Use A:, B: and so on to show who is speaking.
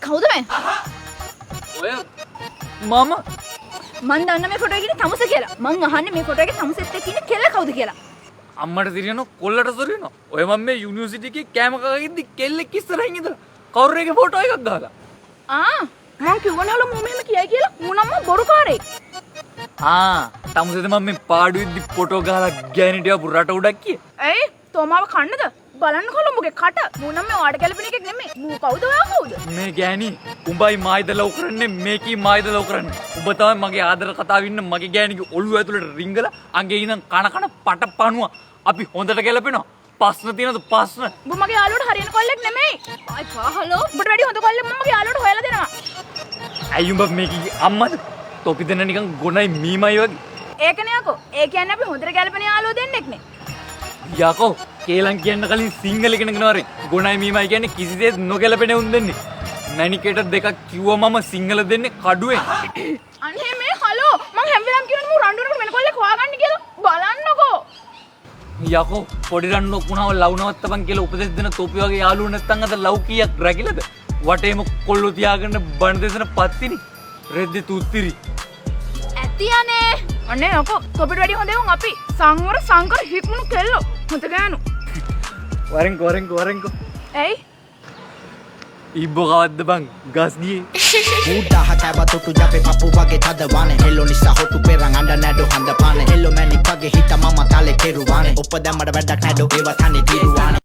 A: කවුද මේ?
B: ඔය මම
A: මන් දන්න මේ ෆොටෝ එකේ තමුස කියලා. මං අහන්නේ මේ ෆොටෝ එකේ තමුසෙත් එක්ක ඉන්න කෙල්ල කවුද කියලා.
B: අම්මට සිරියන කොල්ලට සොරියන ඔය මම මේ යුනිවර්සිටි එකේ කෑම කගින්දි කෙල්ලෙක් ඉස්සරහින් ඉඳලා කවුරුරේගේ ෆොටෝ එකක් ගහලා
A: මං කිව්වනවලු මම මෙහෙම කියයි කියලා. මූනම්ම බොරුකාරයෙක්.
B: තමුසෙද මම මේ පාඩුවෙද්දි ෆොටෝ ගහලා ගෑනිට ආපු රට උඩක් කියේ.
A: ඇයි? තෝමාව කන්නද? බලන්නකො මුගේ කට. මූනම් මේ වාඩ ගැලපෙන එකෙක් නෙමෙයි. මූ කවුද ඔයා කවුද?
B: මේ ගෑණි උඹයි මායිද ලව් කරන්නේ මේකී මායිද ලව් කරන්නේ. උඹ තමයි මගේ ආදර කතාව ඉන්න මගේ ගෑණිගේ ඔළුව ඇතුලට රිංගලා අංගේ ඉඳන් කන පටපණුව අපි හොඳට ගැලපෙනවා. ප්‍රශ්න තියෙනවද ප්‍රශ්න?
A: උඹ මගේ යාළුවට හරියන කොල්ලෙක් නෙමෙයි. අය පහලෝ. උඹට වැඩි හොඳ කොල්ලෙක් මම මගේ යාළුවට හොයලා දෙනවා.
B: ඇයි උඹ මේකී අම්මද? තොපි දෙන්න නිකන් ගොනයි මීමයි වගේ.
A: ඒකනේ යකෝ. ඒ කියන්නේ අපි හොඳට ගැලපෙන යාළුවෝ දෙන්නෙක් නේ.
B: යකෝ කේලම් කියන්න කලින් සිංහල ඉගෙන ගෙන වරේ. ගොනයි මීමයි කියන්නේ කිසිසේත් නොගැලපෙන උන් දෙන්නේ. මැනිකේට දෙකක් කිව්වා මම සිංහල දෙන්නේ කඩුවෙන්.
A: අනේ මේ හලෝ. මං හැම වෙලාවම කියනවා මූ රණ්ඩුවකට වෙන කොල්ලෙක් හොයාගන්න කියලා. බලන්නකෝ.
B: යකෝ පොඩි රන්නෝ පුණාව ලව් නවත්තපන් කියලා උපදෙස් දෙන තොපි වගේ යාළුවෝ නැත්තම් අද ලව් කීයක් රැකිලද? වටේම කොල්ලෝ තියාගෙන බණ දෙසන පත්තිනි. රෙද්දි තුත්තිරි.
A: ඇතියනේ. අනේ යකෝ තොපිට වැඩි හොඳ උන් අපි සංවර සංකර හික්මුණු කෙල්ලෝ. හොඳ ගෑනු.
B: වරෙන්කෝ.
A: ඇයි?
B: ඉබ්බෝ කවද්ද බං ගස් ගියේ.
C: Udah kaiba tutu jape papu wage tadawane hello nisa hotu perang anda nado handa pane hello mani page hita mama tale keruwane upadamada වැඩක් නැඩෝ ඒව තනි තිරුවානේ